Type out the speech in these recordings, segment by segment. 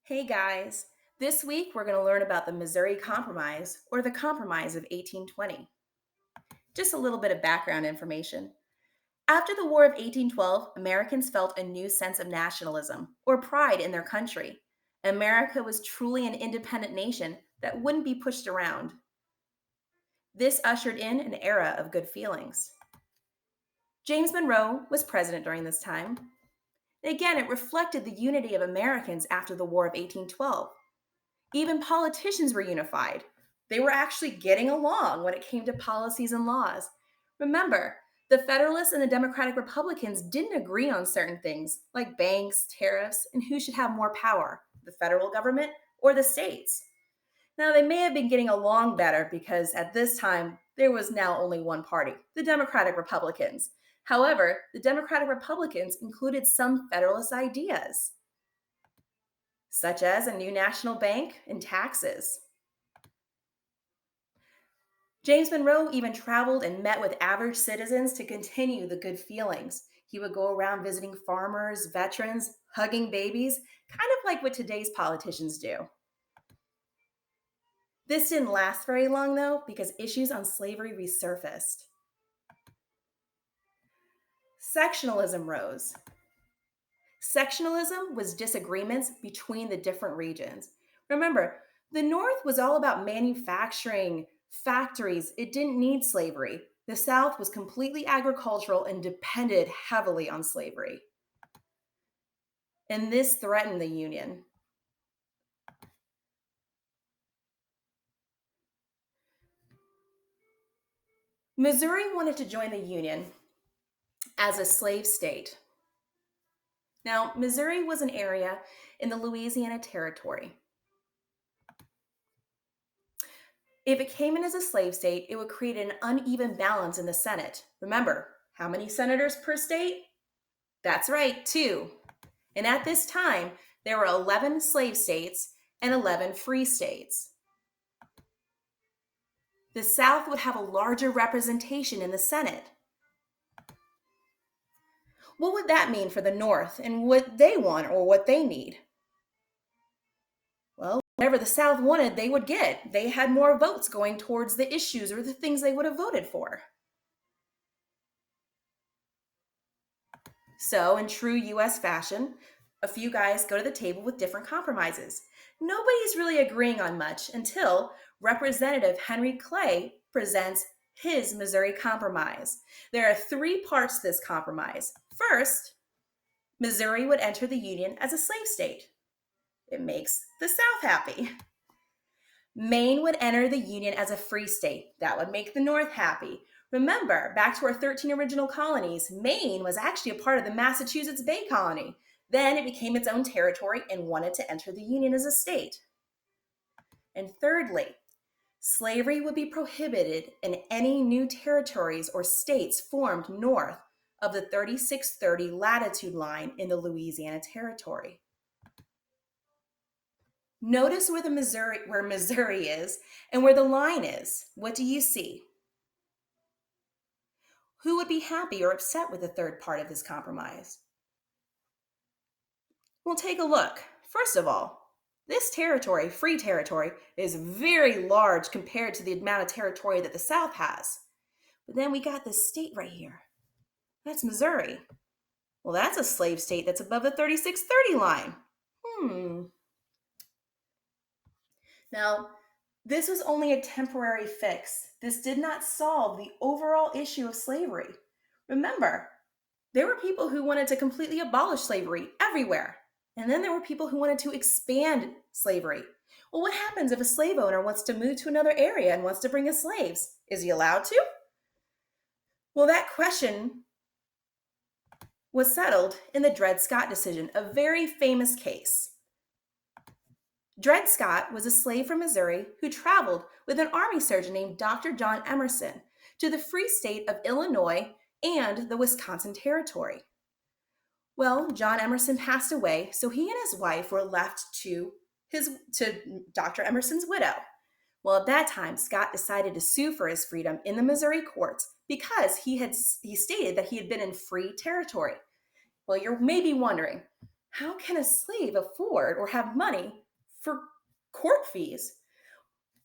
Hey guys, this week we're going to learn about the Missouri Compromise or the Compromise of 1820. Just a little bit of background information. After the War of 1812, Americans felt a new sense of nationalism or pride in their country. America was truly an independent nation that wouldn't be pushed around. This ushered in an era of good feelings. James Monroe was president during this time. Again, it reflected the unity of Americans after the War of 1812. Even politicians were unified. They were actually getting along when it came to policies and laws. Remember, the Federalists and the Democratic Republicans didn't agree on certain things, like banks, tariffs, and who should have more power, the federal government or the states. Now, they may have been getting along better because at this time, there was now only one party, the Democratic Republicans. However, the Democratic Republicans included some Federalist ideas, such as a new national bank and taxes. James Monroe even traveled and met with average citizens to continue the good feelings. He would go around visiting farmers, veterans, hugging babies, kind of like what today's politicians do. This didn't last very long, though, because issues on slavery resurfaced. Sectionalism rose. Sectionalism was disagreements between the different regions. Remember, the North was all about manufacturing, factories. It didn't need slavery. The South was completely agricultural and depended heavily on slavery. And this threatened the Union. Missouri wanted to join the Union as a slave state. Now, Missouri was an area in the Louisiana Territory. If it came in as a slave state, it would create an uneven balance in the Senate. Remember, how many senators per state? That's right, two. And at this time, there were 11 slave states and 11 free states. The South would have a larger representation in the Senate. What would that mean for the North and what they want or what they need? Well, whatever the South wanted, they would get. They had more votes going towards the issues or the things they would have voted for. So, in true US fashion, a few guys go to the table with different compromises. Nobody's really agreeing on much until Representative Henry Clay presents his Missouri Compromise. There are three parts to this compromise. First, Missouri would enter the Union as a slave state. It makes the South happy. Maine would enter the Union as a free state. That would make the North happy. Remember, back to our 13 original colonies, Maine was actually a part of the Massachusetts Bay Colony. Then it became its own territory and wanted to enter the Union as a state. And thirdly, slavery would be prohibited in any new territories or states formed north of the 3630 latitude line in the Louisiana Territory. Notice where Missouri is and where the line is. What do you see? Who would be happy or upset with the third part of this compromise? We'll take a look. First of all, this territory, free territory, is very large compared to the amount of territory that the South has. But then we got this state right here. That's Missouri. Well, that's a slave state that's above the 3630 line. Now, this was only a temporary fix. This did not solve the overall issue of slavery. Remember, there were people who wanted to completely abolish slavery everywhere. And then there were people who wanted to expand slavery. Well, what happens if a slave owner wants to move to another area and wants to bring in slaves? Is he allowed to? Well, that question was settled in the Dred Scott decision, a very famous case. Dred Scott was a slave from Missouri who traveled with an army surgeon named Dr. John Emerson to the free state of Illinois and the Wisconsin Territory. Well, John Emerson passed away, so he and his wife were left to Dr. Emerson's widow. Well, at that time, Scott decided to sue for his freedom in the Missouri courts because he stated that he had been in free territory. Well, you're maybe wondering, how can a slave afford or have money for court fees?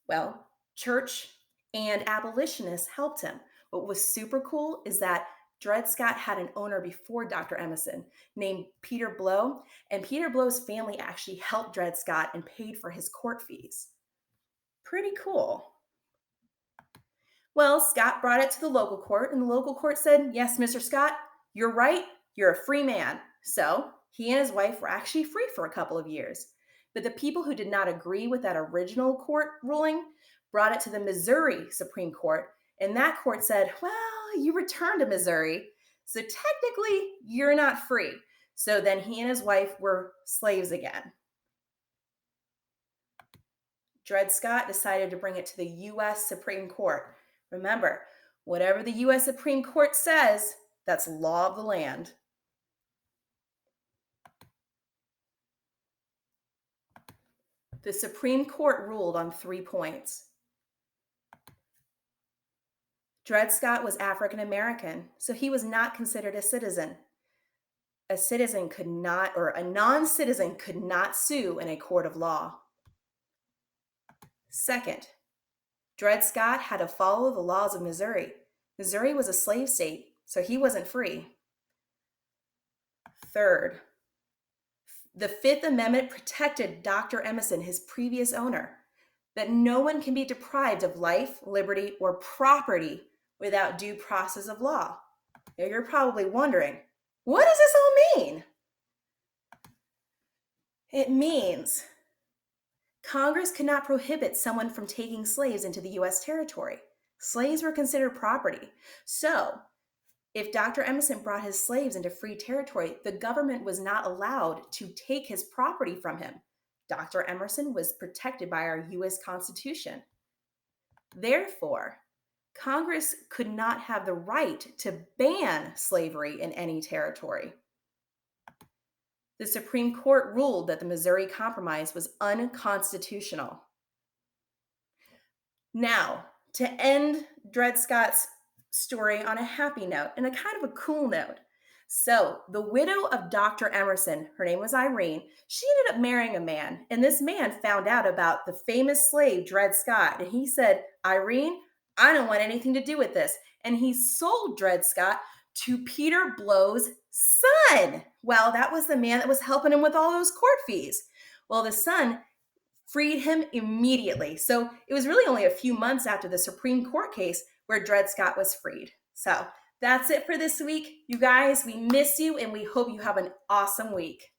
Well, church and abolitionists helped him. What was super cool is that Dred Scott had an owner before Dr. Emerson named Peter Blow, and Peter Blow's family actually helped Dred Scott and paid for his court fees. Pretty cool. Well, Scott brought it to the local court, and the local court said, "Yes, Mr. Scott, you're right. You're a free man." So he and his wife were actually free for a couple of years. But the people who did not agree with that original court ruling brought it to the Missouri Supreme Court, and that court said, "Well, you returned to Missouri, so technically you're not free." So then he and his wife were slaves again. Dred Scott decided to bring it to the U.S. Supreme Court. Remember, whatever the U.S. Supreme Court says, that's law of the land. The Supreme Court ruled on 3 points. Dred Scott was African American, so he was not considered a citizen. A citizen could not, or a non citizen could not sue in a court of law. Second, Dred Scott had to follow the laws of Missouri. Missouri was a slave state, so he wasn't free. Third, the Fifth Amendment protected Dr. Emerson, his previous owner, that no one can be deprived of life, liberty, or property without due process of law. Now you're probably wondering, what does this all mean? It means Congress could not prohibit someone from taking slaves into the U.S. territory. Slaves were considered property. So, if Dr. Emerson brought his slaves into free territory, the government was not allowed to take his property from him. Dr. Emerson was protected by our U.S. Constitution. Therefore, Congress could not have the right to ban slavery in any territory. The Supreme Court ruled that the Missouri Compromise was unconstitutional. Now, to end Dred Scott's story on a happy note and a kind of a cool note. So, the widow of Dr. Emerson, her name was Irene, she ended up marrying a man, and this man found out about the famous slave Dred Scott, and he said, "Irene, I don't want anything to do with this." And he sold Dred Scott to Peter Blow's son. Well, that was the man that was helping him with all those court fees. Well, the son freed him immediately. So it was really only a few months after the Supreme Court case where Dred Scott was freed. So that's it for this week. You guys, we miss you and we hope you have an awesome week.